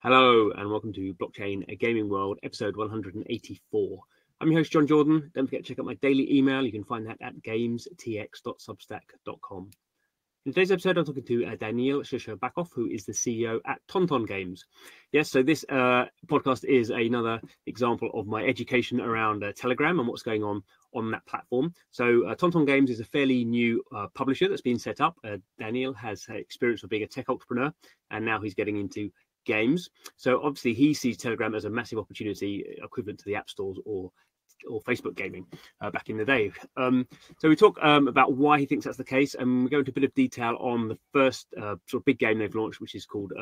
Hello and welcome to Blockchain A Gaming World, episode 184. I'm your host, John Jordan. Don't forget to check out my daily email. You can find that at gamestx.substack.com. In today's episode, I'm talking to Daniil Shcherbakov, who is the CEO at TonTon Games. Yes, so this podcast is another example of my education around Telegram and what's going on that platform. So TonTon Games is a fairly new publisher that's been set up. Daniil has experience of being a tech entrepreneur, and now he's getting into games. So obviously he sees Telegram as a massive opportunity equivalent to the app stores or Facebook gaming back in the day. So we talk about why he thinks that's the case, and we go into a bit of detail on the first sort of big game they've launched, which is called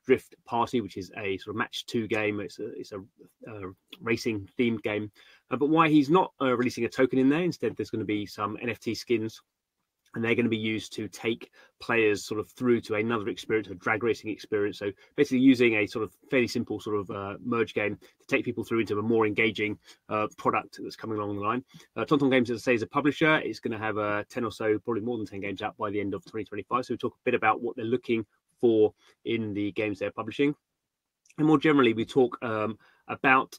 Drift Party, which is a sort of match 2 game. It's a racing themed game, but why he's not releasing a token in there. Instead, there's going to be some NFT skins, and they're going to be used to take players sort of through to another experience, a drag racing experience. So basically using a sort of fairly simple sort of merge game to take people through into a more engaging product that's coming along the line. TonTon Games, as I say, is a publisher. It's going to have 10 or so, probably more than 10 games out by the end of 2025. So we talk a bit about what they're looking for in the games they're publishing. And more generally, we talk about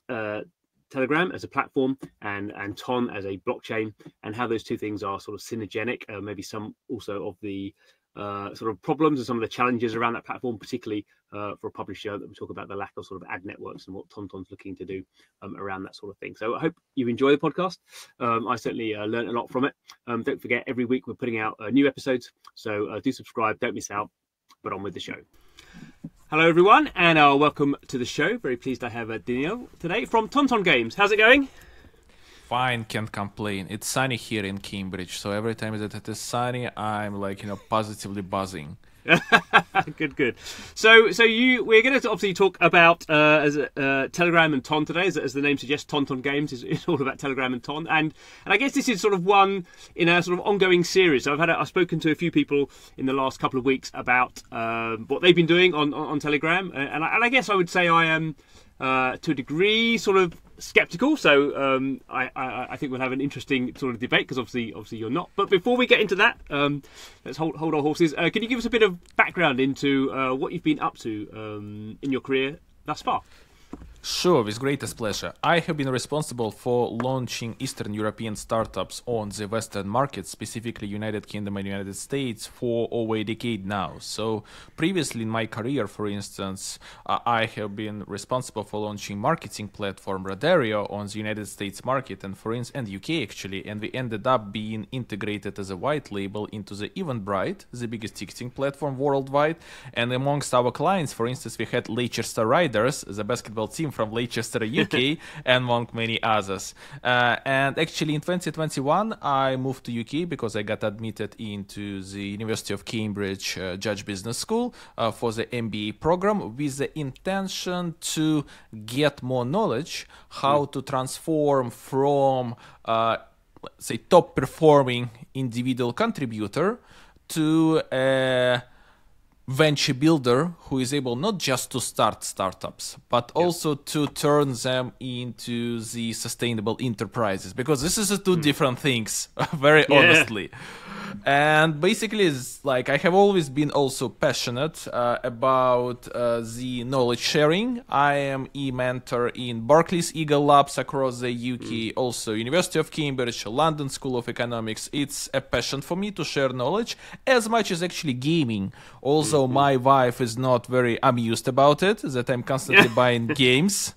Telegram as a platform and Ton as a blockchain, and how those two things are sort of synergenic. Maybe some also of the sort of problems and some of the challenges around that platform, particularly for a publisher. That we talk about the lack of sort of ad networks and what TonTon's looking to do around that sort of thing. So I hope you enjoy the podcast. I certainly learned a lot from it. Don't forget, every week we're putting out new episodes, so do subscribe, don't miss out. But on with the show. Hello everyone, and welcome to the show. Very pleased I have Daniil today from TonTon Games. How's it going? Fine, can't complain. It's sunny here in Cambridge, so every time that it is sunny, I'm like, positively buzzing. Good. So we're going to obviously talk about Telegram and Ton today, as the name suggests. TonTon Games is all about Telegram and Ton, and I guess this is sort of one in a sort of ongoing series. So I've spoken to a few people in the last couple of weeks about what they've been doing on Telegram, and I guess I would say I am to a degree sort of skeptical. So I think we'll have an interesting sort of debate, because obviously you're not. But before we get into that, let's hold our horses. Can you give us a bit of background into what you've been up to in your career thus far? Sure, with greatest pleasure. I have been responsible for launching Eastern European startups on the Western market, specifically United Kingdom and United States, for over a decade now. So previously in my career, for instance, I have been responsible for launching marketing platform Radario on the United States market and UK actually, and we ended up being integrated as a white label into the Eventbrite, the biggest ticketing platform worldwide. And amongst our clients, for instance, we had Leicester Riders, the basketball team from Leicester, UK, and among many others. And actually in 2021, I moved to UK because I got admitted into the University of Cambridge Judge Business School for the MBA program, with the intention to get more knowledge how to transform from, say, top performing individual contributor to a venture builder who is able not just to start startups, but also to turn them into the sustainable enterprises, because this is two different things, very honestly. And basically, it's like I have always been also passionate about the knowledge sharing. I am a mentor in Barclays Eagle Labs across the UK, also University of Cambridge, London School of Economics. It's a passion for me to share knowledge as much as actually gaming. Also, my wife is not very amused about it, that I'm constantly buying games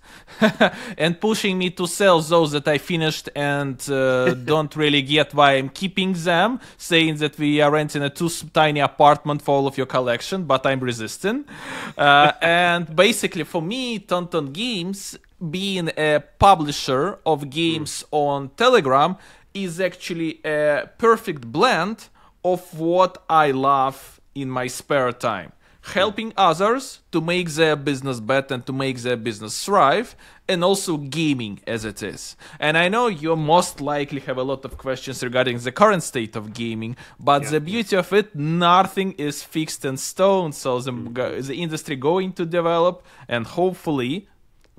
and pushing me to sell those that I finished and don't really get why I'm keeping them, saying that we are renting a tiny apartment for all of your collection, but I'm resisting. And basically for me, TonTon Games, being a publisher of games on Telegram, is actually a perfect blend of what I love in my spare time. Helping others to make their business better and to make their business thrive, and also gaming as it is. And I know you most likely have a lot of questions regarding the current state of gaming, but the beauty of it, nothing is fixed in stone. So the industry going to develop, and hopefully,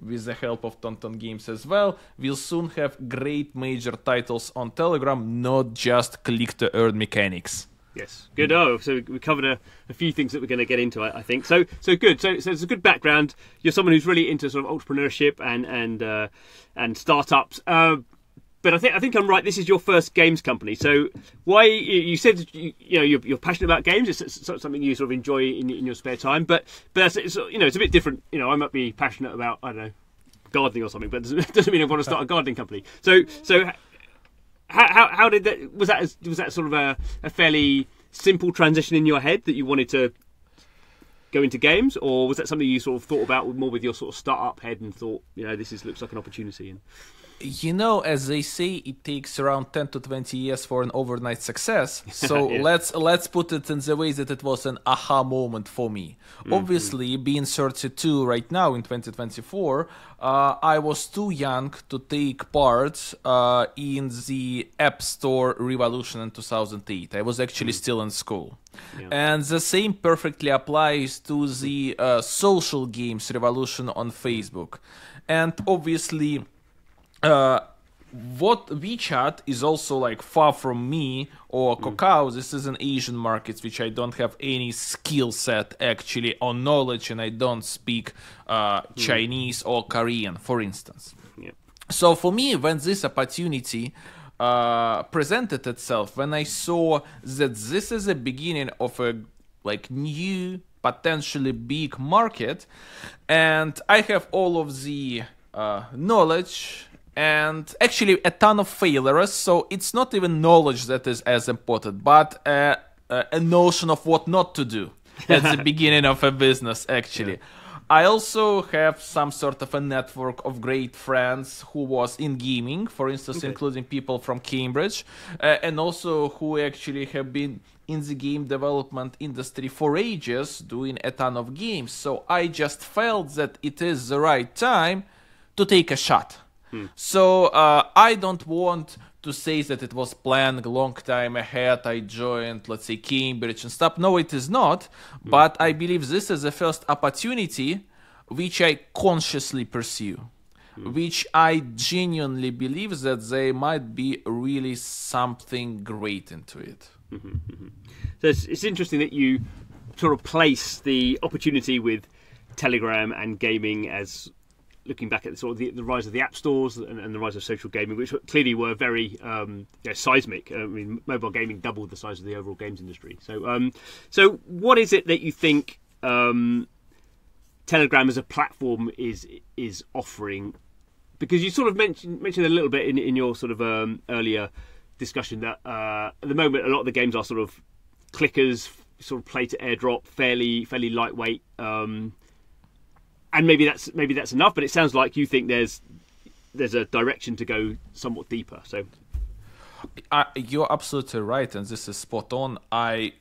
with the help of TonTon Games as well, we'll soon have great major titles on Telegram, not just click-to-earn mechanics. Yes, good. Oh, so we covered a few things that we're going to get into, I think. So good. So it's a good background. You're someone who's really into sort of entrepreneurship and startups. But I think I'm right. This is your first games company. So why you said you're passionate about games? It's something you sort of enjoy in your spare time. But it's it's a bit different. I might be passionate about, I don't know, gardening or something, but it doesn't mean I want to start a gardening company. So how did that was that sort of a fairly simple transition in your head that you wanted to go into games, or was that something you sort of thought about more with your sort of startup head and thought, this looks like an opportunity? As they say, it takes around 10 to 20 years for an overnight success. So Yeah. let's put it in the way that it was an aha moment for me. Obviously, being 32 right now in 2024, I was too young to take part in the App Store revolution in 2008. I was actually still in school. Yeah. And the same perfectly applies to the social games revolution on Facebook. And obviously, what WeChat is also like far from me, or Kakao. This is an Asian market which I don't have any skill set actually or knowledge, and I don't speak Chinese or Korean, for instance. Yeah. So for me, when this opportunity presented itself, when I saw that this is the beginning of a new, potentially big market, and I have all of the knowledge and actually a ton of failures, so it's not even knowledge that is as important, but a notion of what not to do at the beginning of a business, actually. Yeah. I also have some sort of a network of great friends who was in gaming, for instance, including people from Cambridge, and also who actually have been in the game development industry for ages, doing a ton of games. So I just felt that it is the right time to take a shot. So I don't want to say that it was planned a long time ahead. I joined, let's say, Cambridge and stuff. No, it is not. But I believe this is the first opportunity which I consciously pursue, which I genuinely believe that there might be really something great into it. So it's interesting that you sort of place the opportunity with Telegram and gaming as looking back at sort of the rise of the app stores and the rise of social gaming, which clearly were very seismic. I mean, mobile gaming doubled the size of the overall games industry. So what is it that you think Telegram as a platform is offering? Because you sort of mentioned a little bit in your sort of earlier discussion that at the moment a lot of the games are sort of clickers, sort of play to airdrop, fairly lightweight. And maybe that's enough, but it sounds like you think there's a direction to go somewhat deeper. So you're absolutely right, and this is spot on. I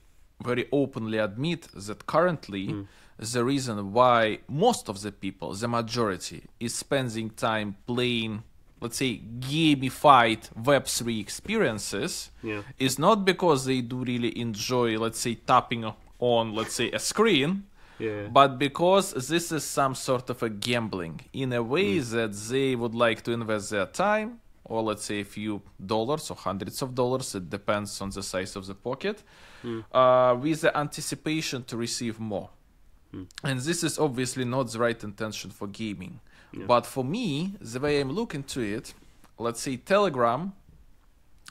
very openly admit that currently the reason why most of the people, the majority, is spending time playing, let's say, gamified Web3 experiences is not because they do really enjoy, let's say, tapping on, let's say, a screen. Yeah. But because this is some sort of a gambling in a way that they would like to invest their time, or let's say a few dollars or hundreds of dollars, it depends on the size of the pocket, with the anticipation to receive more. And this is obviously not the right intention for gaming. But for me, the way I'm looking to it, let's say Telegram,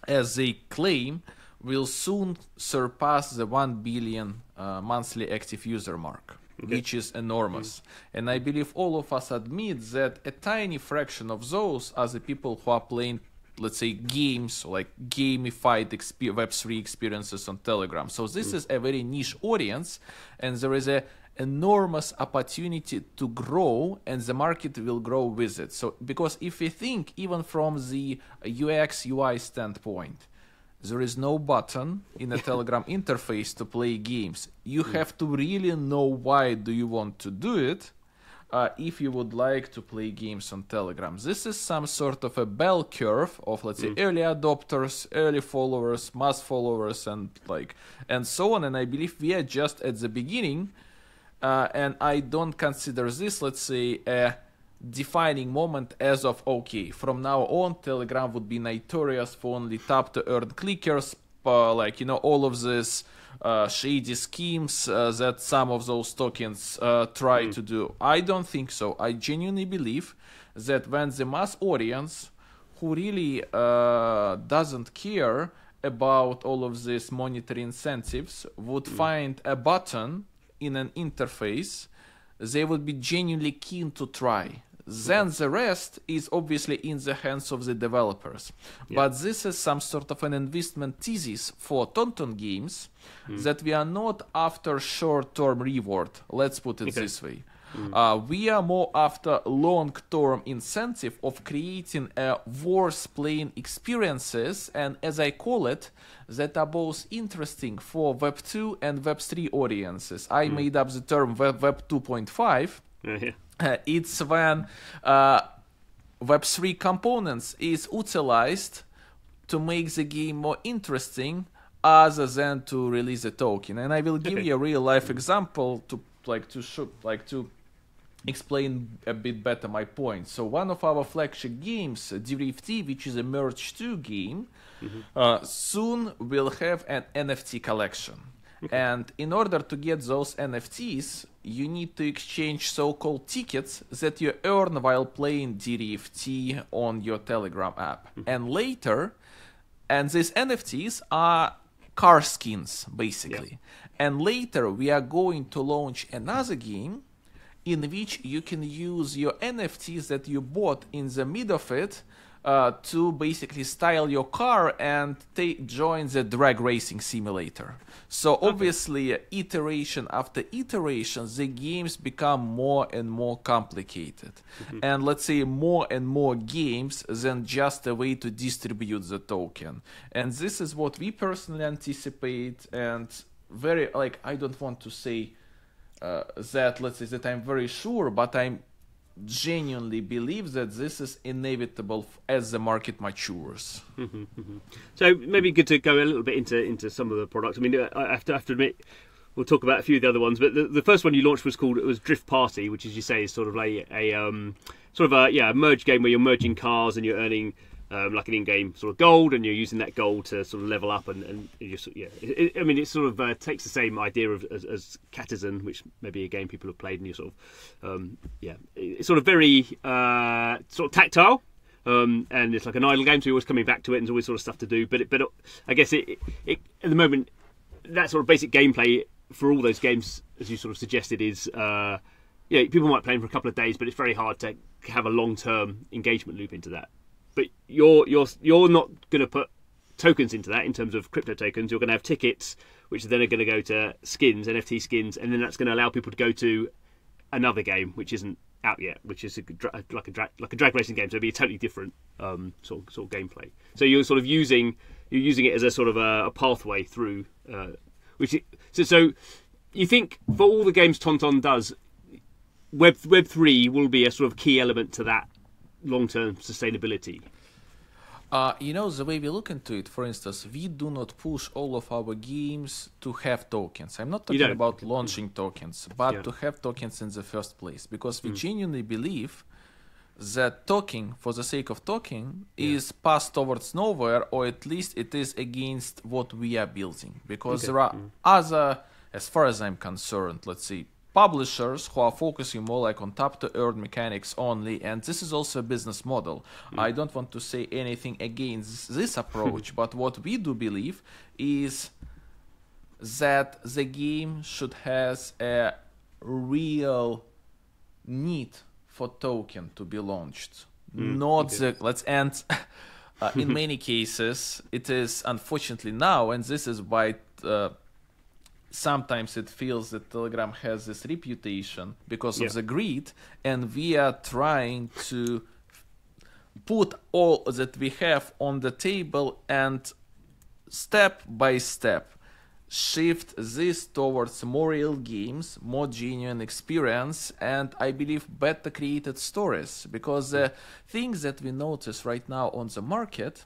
as they claim, will soon surpass the 1 billion monthly active user mark, which is enormous. And I believe all of us admit that a tiny fraction of those are the people who are playing, let's say, games, like gamified Web3 experiences on Telegram. So this is a very niche audience, and there is a enormous opportunity to grow, and the market will grow with it. So because if we think even from the UX UI standpoint, there is no button in a Telegram interface to play games. You have to really know why do you want to do it if you would like to play games on Telegram. This is some sort of a bell curve of, let's say, early adopters, early followers, mass followers, and so on. And I believe we are just at the beginning, and I don't consider this, let's say, a defining moment as of, okay, from now on Telegram would be notorious for only tap to earn clickers, like, all of this shady schemes that some of those tokens try to do. I don't think so. I genuinely believe that when the mass audience who really doesn't care about all of these monetary incentives would find a button in an interface, they would be genuinely keen to try. Then the rest is obviously in the hands of the developers. But this is some sort of an investment thesis for TonTon Games, that we are not after short-term reward. Let's put it this way. We are more after long-term incentive of creating worth playing experiences, and as I call it, that are both interesting for Web 2 and Web 3 audiences. I made up the term Web 2.5. It's when Web 3 components is utilized to make the game more interesting other than to release a token. And I will give you a real life example to explain a bit better my point. So one of our flagship games, DRFT, which is a Merge 2 game, soon will have an NFT collection. And in order to get those NFTs, you need to exchange so-called tickets that you earn while playing DRFT on your Telegram app. And later, and these NFTs are car skins, basically. And later, we are going to launch another game in which you can use your NFTs that you bought in the mid of it to basically style your car and join the drag racing simulator. So obviously, iteration after iteration, the games become more and more complicated. And let's say more and more games than just a way to distribute the token. And this is what we personally anticipate, and very, like, I don't want to say that, let's say, that I'm very sure, but I'm genuinely believe that this is inevitable as the market matures. So maybe good to go a little bit into some of the products. I mean, I have to admit, we'll talk about a few of the other ones, but the first one you launched was Drift Party, which, as you say, is sort of like a merge game where you're merging cars and you're earning like an in-game sort of gold, and you're using that gold to sort of level up, and I mean, it sort of takes the same idea as Catizen, which may be a game people have played, and you sort of it's sort of very sort of tactile, and it's like an idle game, so you're always coming back to it, and there's always sort of stuff to do. But I guess it at the moment, that sort of basic gameplay for all those games, as you sort of suggested, is people might play them for a couple of days, but it's very hard to have a long-term engagement loop into that. But you're not going to put tokens into that in terms of crypto tokens. You're going to have tickets, which then are going to go to skins, NFT skins, and then that's going to allow people to go to another game which isn't out yet, which is like a drag racing game. So it'll be a totally different sort of gameplay. So you're sort of using it as a sort of a pathway through. So you think for all the games TonTon does, Web3 will be a sort of key element to that long-term sustainability? The way we look into it, for instance, we do not push all of our games to have tokens. I'm not talking about launching tokens, but to have tokens in the first place, because we genuinely believe that talking for the sake of talking is path towards nowhere, or at least it is against what we are building. Because there are other, as far as I'm concerned, let's say, publishers who are focusing more like on tap-to-earn mechanics only, and this is also a business model. I don't want to say anything against this approach, but what we do believe is that the game should have a real need for token to be launched. In many cases, it is unfortunately now, and this is why sometimes it feels that Telegram has this reputation because of the greed, and we are trying to put all that we have on the table and step by step shift this towards more real games, more genuine experience, and I believe better created stories. Because the things that we notice right now on the market,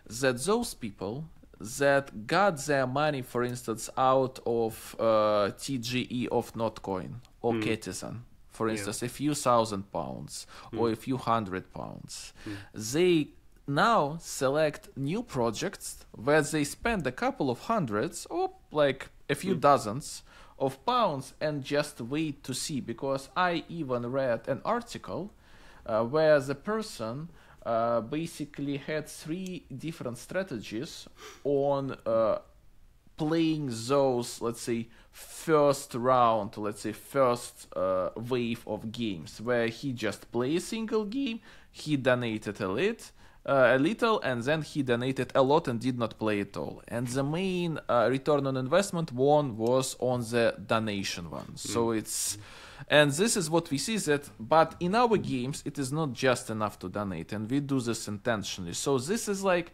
that those people that got their money, for instance, out of TGE of Notcoin or Catizen, for instance, a few £1,000 or a few £100, they now select new projects where they spend a couple of hundreds or like a few dozens of pounds and just wait to see. Because I even read an article where the person basically had 3 different strategies on playing those, let's say, first round, let's say first wave of games, where he just play a single game, he donated a little, and then he donated a lot and did not play at all. And the main return on investment one was on the donation one. So it's, and this is what we see that, but in our games, it is not just enough to donate, and we do this intentionally. So this is like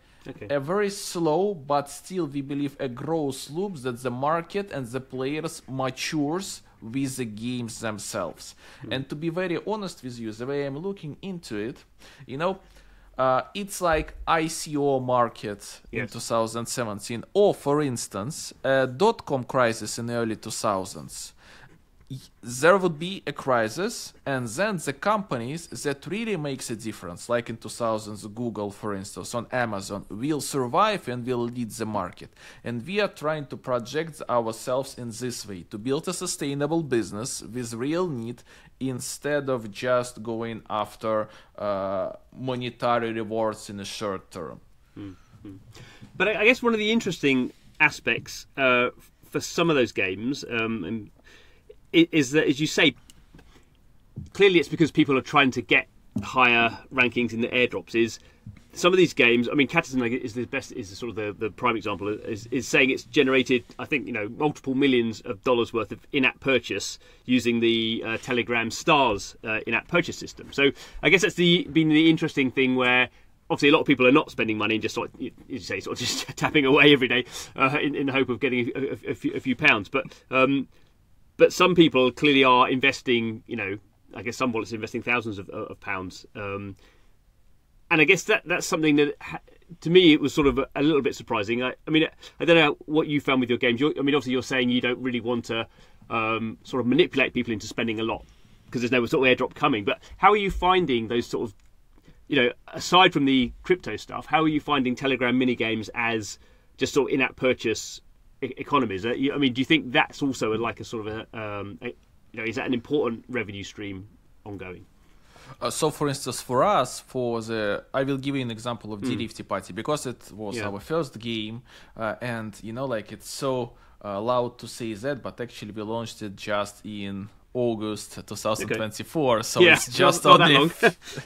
a very slow, but still we believe a growth loop that the market and the players matures with the games themselves. And to be very honest with you, the way I'm looking into it, you know, it's like ICO market in 2017, or for instance, a dot-com crisis in the early 2000s. There would be a crisis, and then the companies that really makes a difference, like in 2000s, Google, for instance, on Amazon, will survive and will lead the market. And we are trying to project ourselves in this way, to build a sustainable business with real need, instead of just going after monetary rewards in the short term. But I guess one of the interesting aspects for some of those games, is that, as you say, clearly it's because people are trying to get higher rankings in the airdrops. Is some of these games, I mean, Catizen is the best, is sort of the prime example, is saying it's generated, I think, you know, multiple millions of dollars worth of in-app purchase using the Telegram Stars in-app purchase system. So I guess that's been the interesting thing, where obviously a lot of people are not spending money and just, sort of, as you say, sort of just tapping away every day in the hope of getting a few pounds. But some people clearly are investing, you know, I guess some wallets are investing thousands of pounds. And I guess that's something that, to me, it was sort of a little bit surprising. I mean, I don't know what you found with your games. I mean, obviously you're saying you don't really want to sort of manipulate people into spending a lot because there's no sort of airdrop coming. But how are you finding those sort of, you know, aside from the crypto stuff, how are you finding Telegram mini games as just sort of in-app purchase economies? I mean, do you think that's also like a sort of you know, is that an important revenue stream ongoing? So, for instance, for us, I will give you an example of DRFT Party, because it was our first game, and you know, like, it's so loud to say that, but actually we launched it just in August 2024, so it's just not that long.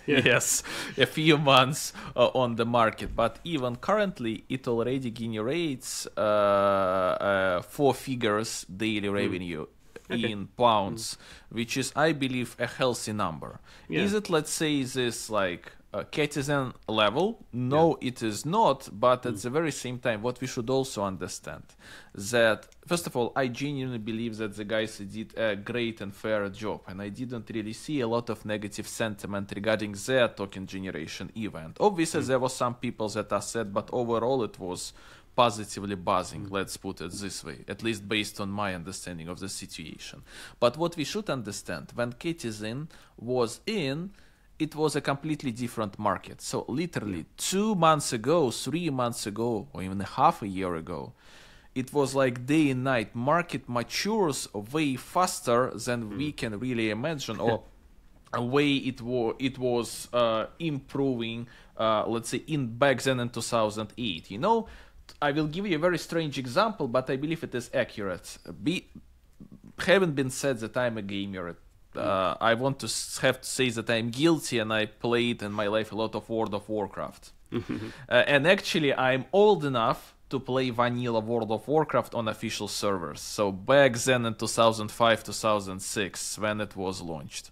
Yes, a few months on the market. But even currently, it already generates 4 figures daily revenue in pounds, which is, I believe, a healthy number. Is it, let's say, this like Catizen level? No, it is not. But at the very same time, what we should also understand, that first of all, I genuinely believe that the guys did a great and fair job, and I didn't really see a lot of negative sentiment regarding their token generation event. Obviously, there were some people that are sad, but overall it was positively buzzing, let's put it this way, at least based on my understanding of the situation. But what we should understand, when Catizen was in, it was a completely different market. So literally 2 months ago, 3 months ago, or even half a year ago, it was like day and night. Market matures way faster than we can really imagine, or a way it was improving, let's say, back then in 2008. You know, I will give you a very strange example, but I believe it is accurate. Having been said that I'm a gamer, I want to have to say that I'm guilty, and I played in my life a lot of World of Warcraft. And actually, I'm old enough to play vanilla World of Warcraft on official servers. So back then in 2005, 2006, when it was launched.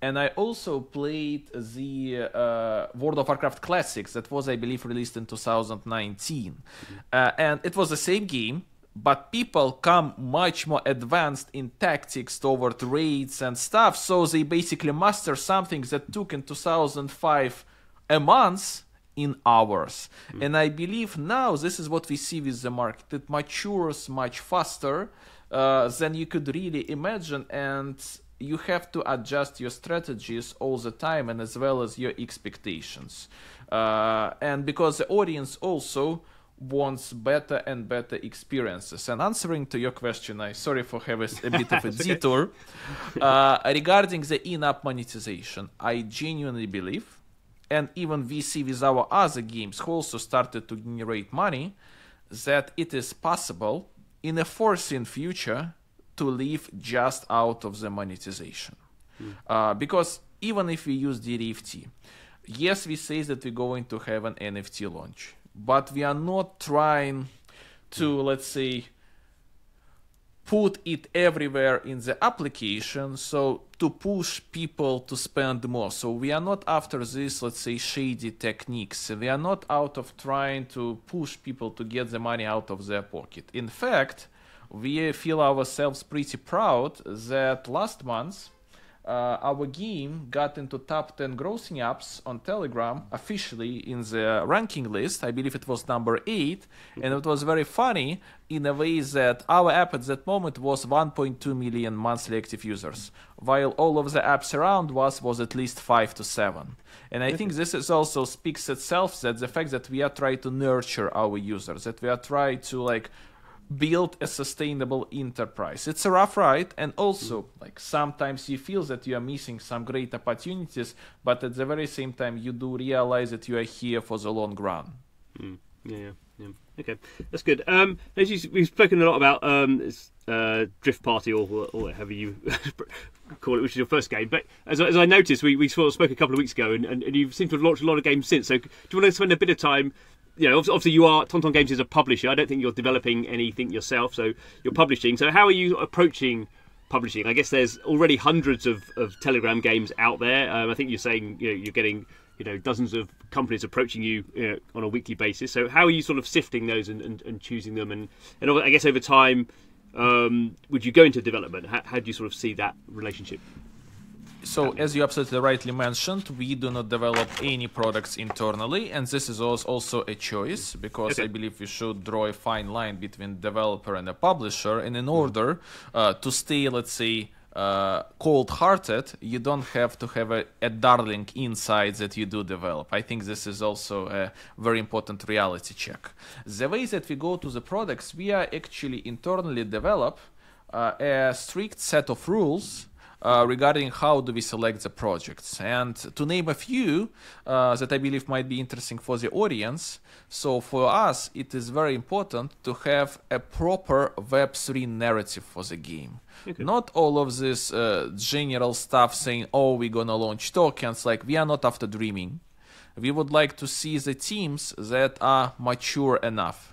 And I also played the World of Warcraft Classics that was, I believe, released in 2019. And it was the same game, but people come much more advanced in tactics toward raids and stuff. So they basically master something that took in 2005 a month in hours. And I believe now this is what we see with the market. It matures much faster than you could really imagine. And you have to adjust your strategies all the time, and as well as your expectations. and because the audience also wants better and better experiences. And answering to your question, I sorry for having a bit of a detour, regarding the in-app monetization, I genuinely believe, and even we see with our other games who also started to generate money, that it is possible in a foreseen future to live just out of the monetization. Because even if we use DRFT, yes, we say that we're going to have an NFT launch, but we are not trying to, let's say, put it everywhere in the application, so to push people to spend more. So we are not after this, let's say, shady techniques. We are not out of trying to push people to get the money out of their pocket. In fact, we feel ourselves pretty proud that last month our game got into top 10 grossing apps on Telegram officially in the ranking list. I believe it was number 8, and it was very funny in a way that our app at that moment was 1.2 million monthly active users, while all of the apps around was at least 5 to 7. And I think this is also speaks itself, that the fact that we are trying to nurture our users, that we are trying to like build a sustainable enterprise. It's a rough ride, and also like sometimes you feel that you are missing some great opportunities, but at the very same time you do realize that you are here for the long run. Yeah. Okay, that's good. We've spoken a lot about Drift Party, or whatever you call it, which is your first game. But as I noticed, we sort of spoke a couple of weeks ago, and you seem to have launched a lot of games since. So do you want to spend a bit of time? You know, obviously you are TonTon Games is a publisher. I don't think you're developing anything yourself, so you're publishing. So how are you approaching publishing? I guess there's already hundreds of Telegram games out there. I think you're saying you're getting dozens of companies approaching you, on a weekly basis. So how are you sort of sifting those and choosing them? And I guess over time, would you go into development? How do you sort of see that relationship? So, as you absolutely rightly mentioned, we do not develop any products internally, and this is also a choice, because I believe we should draw a fine line between developer and a publisher, and in order to stay, let's say, cold-hearted, you don't have to have a darling inside that you do develop. I think this is also a very important reality check. The way that we go to the products, we are actually internally develop a strict set of rules regarding how do we select the projects. And to name a few that I believe might be interesting for the audience, so for us it is very important to have a proper web3 narrative for the game. Not all of this general stuff saying, oh, we're gonna launch tokens. Like, we are not after dreaming. We would like to see the teams that are mature enough,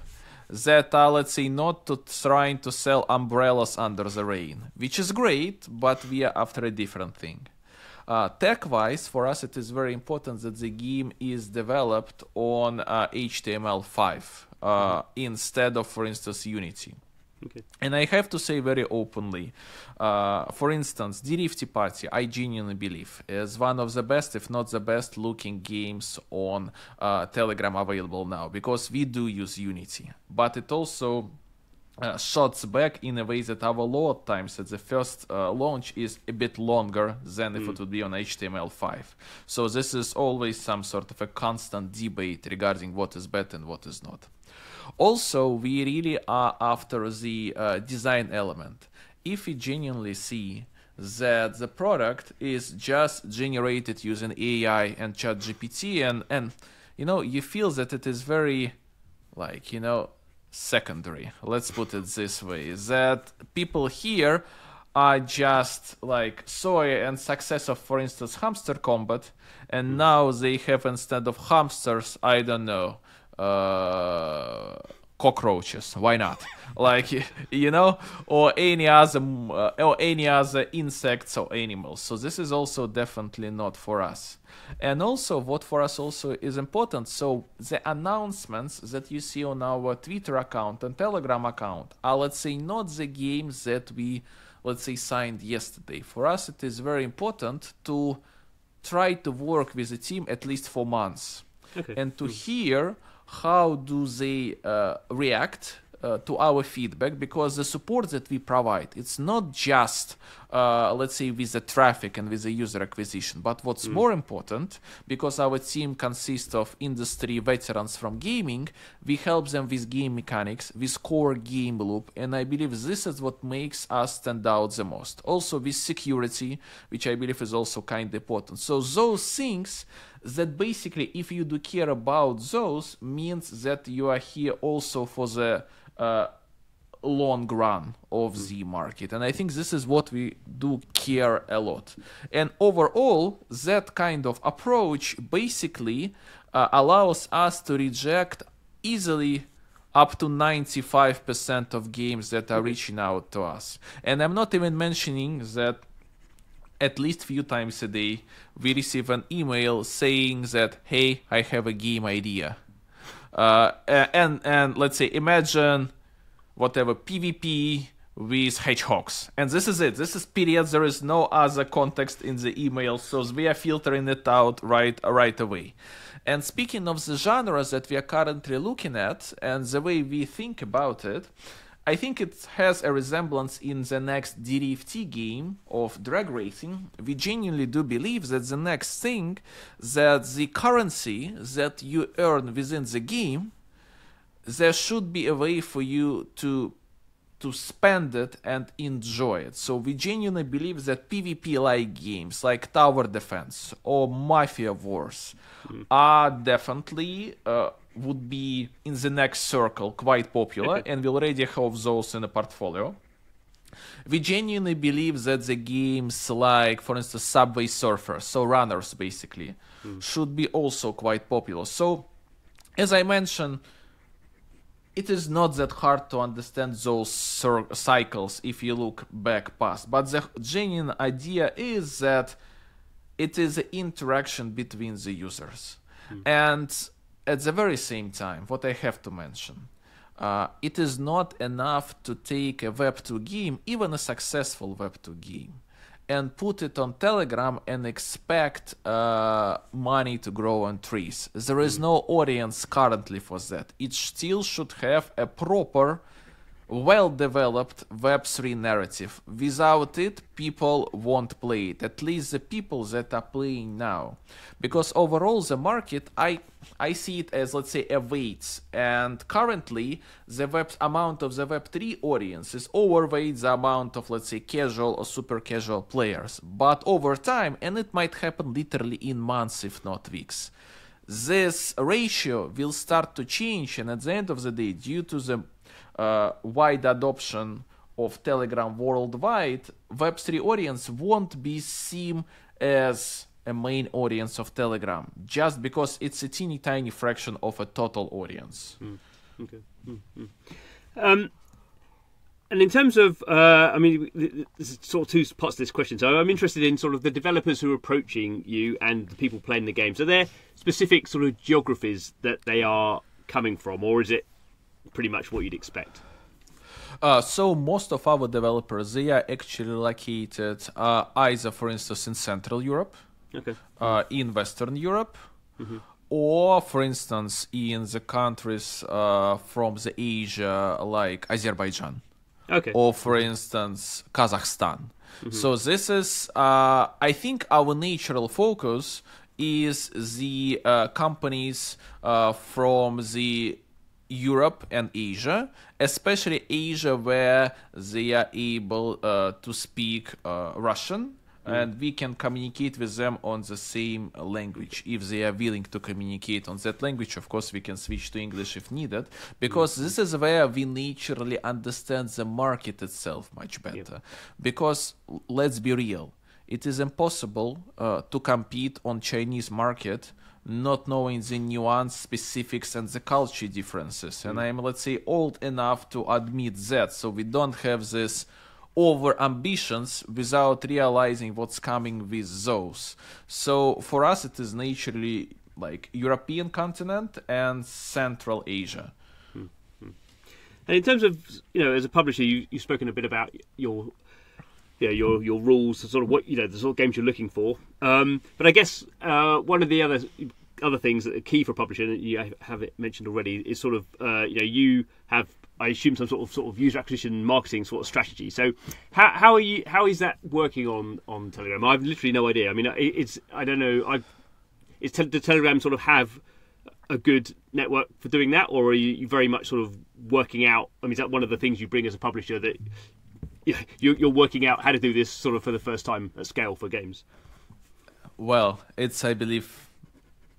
that are, let's say, not trying to sell umbrellas under the rain, which is great, but we are after a different thing. Tech-wise, for us, it is very important that the game is developed on HTML5 instead of, for instance, Unity. And I have to say very openly, for instance, DRFT Party, I genuinely believe, is one of the best, if not the best, looking games on Telegram available now, because we do use Unity. But it also shots back in a way that our load times at the first launch is a bit longer than if it would be on HTML5. So this is always some sort of a constant debate regarding what is better and what is not. Also, we really are after the design element. If we genuinely see that the product is just generated using AI and ChatGPT, and you feel that it is very, secondary, let's put it this way, that people here are just like soy and success of, for instance, Hamster Combat, and now they have, instead of hamsters, I don't know, cockroaches. Why not? Or any other insects or animals. So this is also definitely not for us. And also, what for us also is important, so the announcements that you see on our Twitter account and Telegram account are, let's say, not the games that we, let's say, signed yesterday. For us, it is very important to try to work with the team at least for months, and to hear how do they react to our feedback, because the support that we provide, it's not just let's say with the traffic and with the user acquisition, but what's more important, because our team consists of industry veterans from gaming, we help them with game mechanics, with core game loop, and I believe this is what makes us stand out the most. Also with security, which I believe is also kind of important. So those things that basically, if you do care about those, means that you are here also for the long run of the market. And I think this is what we do care a lot. And overall, that kind of approach basically allows us to reject easily up to 95% of games that are reaching out to us. And I'm not even mentioning that at least few times a day we receive an email saying that, hey, I have a game idea. And let's say, imagine whatever PvP with hedgehogs, and this is it. This is period. There is no other context in the email, so we are filtering it out right away. And speaking of the genres that we are currently looking at and the way we think about it, I think it has a resemblance in the next DRFT game of drag racing. We genuinely do believe that the next thing, that the currency that you earn within the game, there should be a way for you to spend it and enjoy it. So we genuinely believe that PvP-like games like Tower Defense or Mafia Wars are definitely would be in the next circle quite popular, and we already have those in the portfolio. We genuinely believe that the games like, for instance, Subway Surfers, so runners basically, should be also quite popular. So, as I mentioned, it is not that hard to understand those cycles if you look back past. But the genuine idea is that it is an interaction between the users. And at the very same time, what I have to mention, it is not enough to take a Web2 game, even a successful Web2 game, and put it on Telegram and expect money to grow on trees. There is no audience currently for that. It still should have a proper, well-developed Web3 narrative. Without it, people won't play it, at least the people that are playing now. Because overall, the market, I see it as, let's say, a weight. And currently, the amount of the Web3 audience is overweight the amount of, let's say, casual or super casual players. But over time, and it might happen literally in months, if not weeks, this ratio will start to change. And at the end of the day, due to the wide adoption of Telegram worldwide, Web3 audience won't be seen as a main audience of Telegram, just because it's a teeny tiny fraction of a total audience. Okay. And in terms of, I mean, there's sort of two parts to this question. So I'm interested in sort of the developers who are approaching you and the people playing the games. Are there specific sort of geographies that they are coming from, or is it pretty much what you'd expect? So most of our developers, they are actually located either, for instance, in Central Europe, in Western Europe, or, for instance, in the countries from the Asia, like Azerbaijan, or, for instance, Kazakhstan. So this is, I think, our natural focus is the companies from the Europe and Asia, especially Asia, where they are able to speak Russian, and we can communicate with them on the same language. If they are willing to communicate on that language, of course, we can switch to English if needed, because this is where we naturally understand the market itself much better. Because, let's be real, it is impossible to compete on Chinese market not knowing the nuance, specifics, and the culture differences. And I'm, let's say, old enough to admit that, so we don't have this over ambitions without realizing what's coming with those. So for us, it is naturally like European continent and Central Asia. And in terms of, you know, as a publisher, you've spoken a bit about your rules, sort of what, you know, the sort of games you're looking for. But I guess one of the other things that are key for a publisher, and you have it mentioned already, is sort of you know, you have I assume some sort of user acquisition marketing sort of strategy. So how is that working on Telegram? I've literally no idea. I mean, I don't know. Does Telegram sort of have a good network for doing that, or are you very much sort of working out? I mean, is that one of the things you bring as a publisher, that you're working out how to do this sort of for the first time at scale for games? Well, it's, I believe,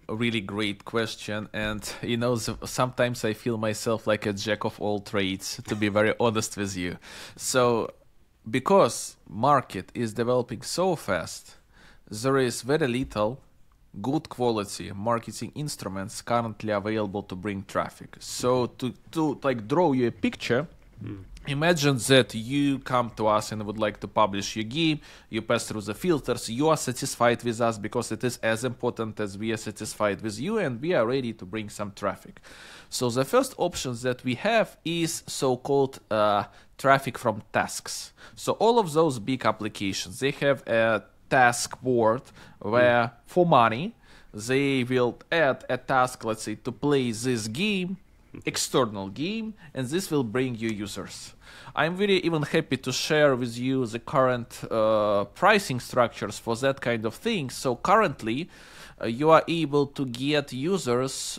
a really great question, and sometimes I feel myself like a jack of all trades, to be very honest with you. So because market is developing so fast, there is very little good quality marketing instruments currently available to bring traffic. So to like draw you a picture, imagine that you come to us and would like to publish your game, you pass through the filters, you are satisfied with us because it is as important as we are satisfied with you, and we are ready to bring some traffic. So the first options that we have is so-called traffic from tasks. So all of those big applications, they have a task board where for money they will add a task, let's say, to play this game, external game, and this will bring you users. I'm very even happy to share with you the current pricing structures for that kind of thing. So currently you are able to get users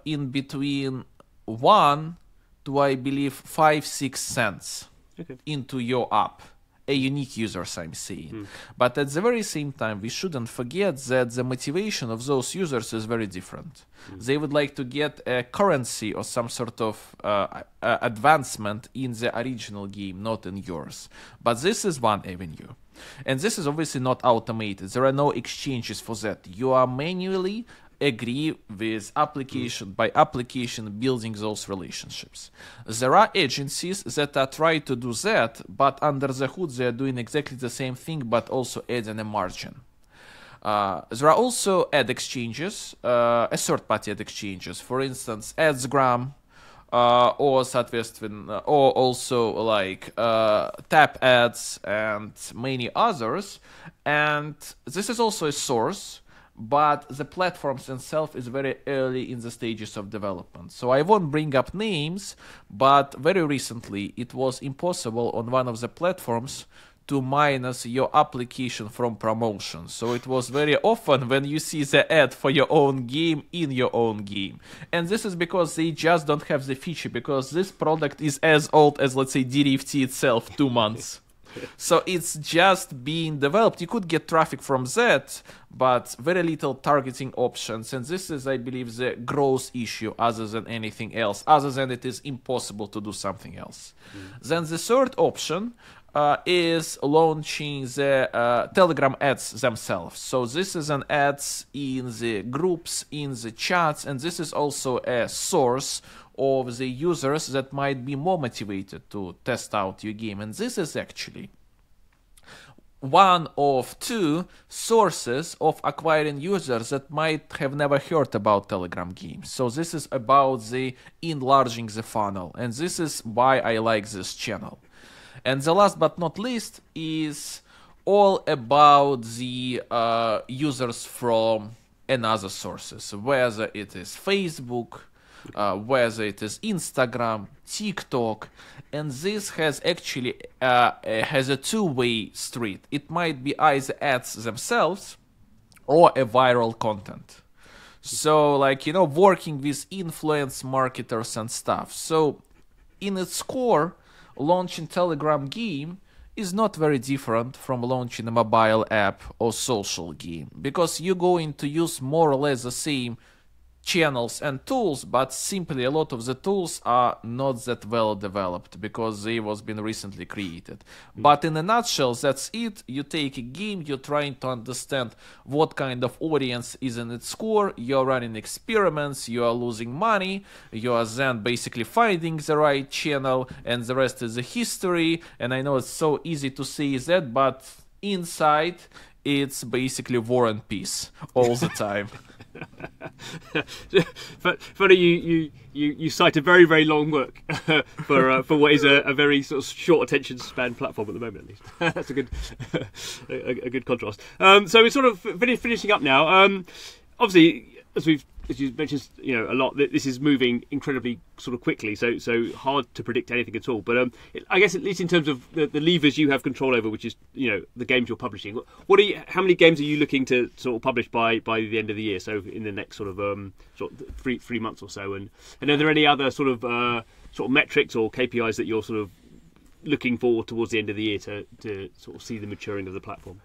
in between 1 to, I believe, 5-6 cents into your app. A unique users, I'm saying. But at the very same time, we shouldn't forget that the motivation of those users is very different. They would like to get a currency or some sort of advancement in the original game, not in yours. But this is one avenue. And this is obviously not automated. There are no exchanges for that. You are manually agree with application by application building those relationships. There are agencies that are trying to do that, but under the hood they are doing exactly the same thing, but also adding a margin. There are also ad exchanges, third-party ad exchanges, for instance, AdsGram, or also like Tap Ads and many others. And this is also a source, but the platforms themselves is very early in the stages of development. So I won't bring up names, but very recently it was impossible on one of the platforms to minus your application from promotion. So it was very often when you see the ad for your own game in your own game. And this is because they just don't have the feature, because this product is as old as, let's say, DRFT itself, 2 months. So it's just being developed. You could get traffic from that, but very little targeting options. And this is, I believe, the growth issue other than anything else, other than it is impossible to do something else. Then the third option is launching the Telegram ads themselves. So this is an ads in the groups, in the chats, and this is also a source of the users that might be more motivated to test out your game. And this is actually one of 2 sources of acquiring users that might have never heard about Telegram games. So this is about the enlarging the funnel, and this is why I like this channel. And the last but not least is all about the users from another sources, whether it is Facebook, whether it is Instagram, TikTok, and this has actually has a two-way street. It might be either ads themselves or a viral content. So, like, working with influence marketers and stuff. So, in its core, launching Telegram game is not very different from launching a mobile app or social game, because you're going to use more or less the same channels and tools, but simply a lot of the tools are not that well developed because they was been recently created. But in a nutshell, that's it. You take a game, you're trying to understand what kind of audience is in its core, you're running experiments, you are losing money, you are then basically finding the right channel, and the rest is a history. And I know it's so easy to say that, but inside it's basically war and peace all the time. Funny, you cite a very, very long work for what is a very sort of short attention span platform at the moment, at least. That's a good contrast. So we're sort of finishing up now. Obviously, as we've as you mentioned, a lot. This is moving incredibly sort of quickly, so hard to predict anything at all. But I guess at least in terms of the levers you have control over, which is the games you're publishing. How many games are you looking to sort of publish by the end of the year? So in the next sort of 3 months or so, and are there any other sort of metrics or KPIs that you're sort of looking for towards the end of the year to sort of see the maturing of the platform?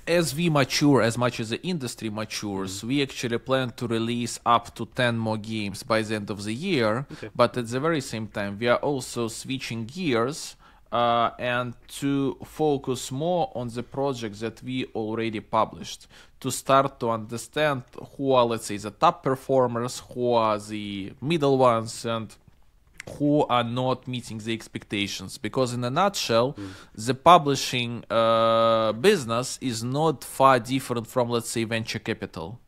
As we mature, as much as the industry matures, we actually plan to release up to 10 more games by the end of the year. Okay. But at the very same time, we are also switching gears and to focus more on the projects that we already published, to start to understand who are, let's say, the top performers, who are the middle ones, and who are not meeting the expectations. Because in a nutshell, the publishing business is not far different from, let's say, venture capital,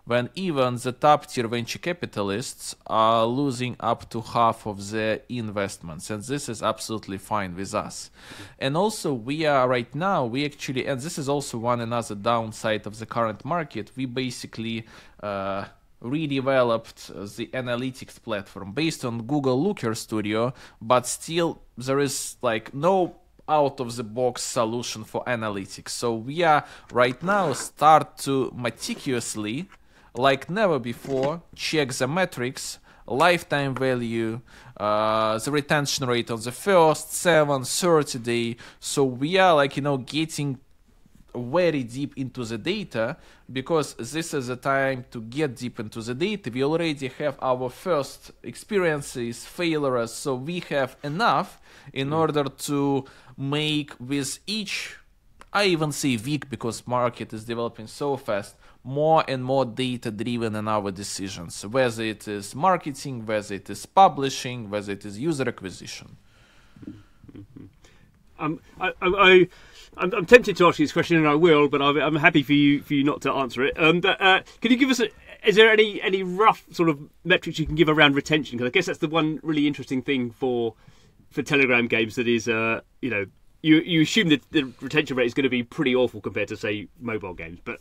when even the top tier venture capitalists are losing up to half of their investments, and this is absolutely fine with us. And also we are right now, and this is also another downside of the current market, we basically redeveloped the analytics platform based on Google Looker Studio, but still there is like no out-of-the-box solution for analytics. So we are right now start to meticulously, like never before, check the metrics, lifetime value, the retention rate on the first 30 day. So we are getting very deep into the data, because this is the time to get deep into the data. We already have our first experiences, failures, so we have enough in order to make with each, I even say week, because market is developing so fast, more and more data driven in our decisions, whether it is marketing, whether it is publishing, whether it is user acquisition. I'm tempted to ask you this question, and I will, but I'm happy for you not to answer it. Can you give us is there any rough sort of metrics you can give around retention? Because I guess that's the one really interesting thing for Telegram games, that is, you assume that the retention rate is going to be pretty awful compared to, say, mobile games, but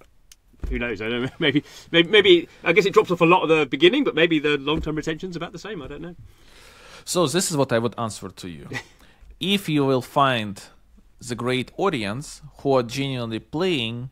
who knows? I don't know. Maybe I guess it drops off a lot at the beginning, but maybe the long-term retention's about the same. I don't know. So this is what I would answer to you. If you will find the great audience who are genuinely playing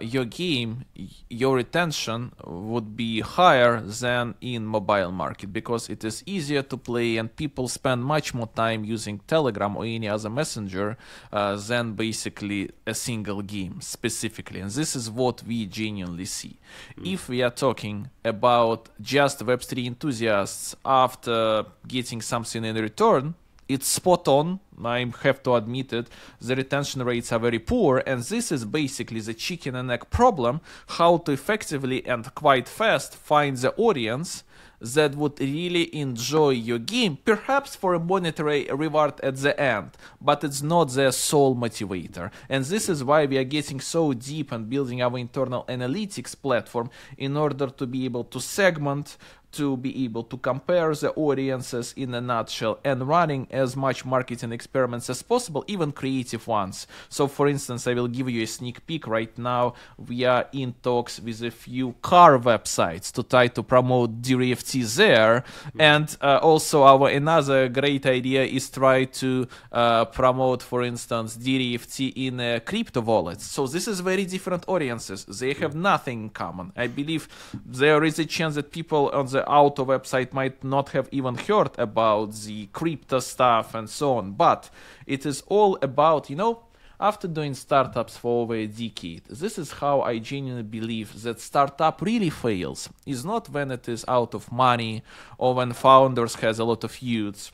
your game, your retention would be higher than in mobile market, because it is easier to play and people spend much more time using Telegram or any other messenger than basically a single game specifically. And this is what we genuinely see. If we are talking about just Web3 enthusiasts after getting something in return, it's spot on, I have to admit it, the retention rates are very poor, and this is basically the chicken and egg problem, how to effectively and quite fast find the audience that would really enjoy your game, perhaps for a monetary reward at the end, but it's not their sole motivator. And this is why we are getting so deep and building our internal analytics platform in order to be able to segment, to be able to compare the audiences in a nutshell, and running as much marketing experiments as possible, even creative ones. So for instance, I will give you a sneak peek right now. We are in talks with a few car websites to try to promote DRFT there. And also our another great idea is try to promote, for instance, DRFT in crypto wallets. So this is very different audiences. They have nothing in common. I believe there is a chance that people on the auto website might not have even heard about the crypto stuff and so on, but it is all about, after doing startups for over a decade, this is how I genuinely believe that startup really fails, is not when it is out of money or when founders has a lot of youths,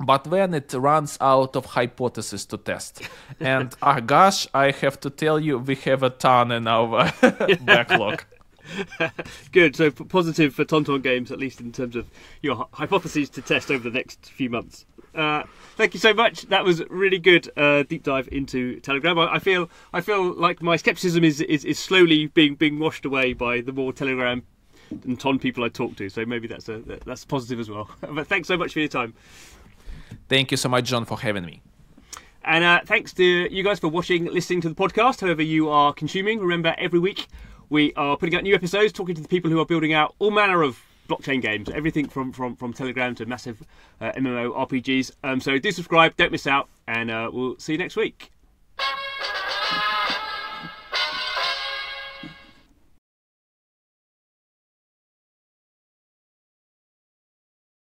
but when it runs out of hypotheses to test. And gosh, I have to tell you, we have a ton in our backlog. Good. So positive for TonTon Games, at least in terms of your hypotheses to test over the next few months. Thank you so much. That was really good deep dive into Telegram. I feel like my skepticism is slowly being washed away by the more Telegram and Ton people I talk to. So maybe that's positive as well. But thanks so much for your time. Thank you so much, John, for having me. And thanks to you guys for watching, listening to the podcast, however you are consuming. Remember, every week we are putting out new episodes, talking to the people who are building out all manner of blockchain games, everything from Telegram to massive MMO RPGs. So do subscribe, don't miss out, and we'll see you next week.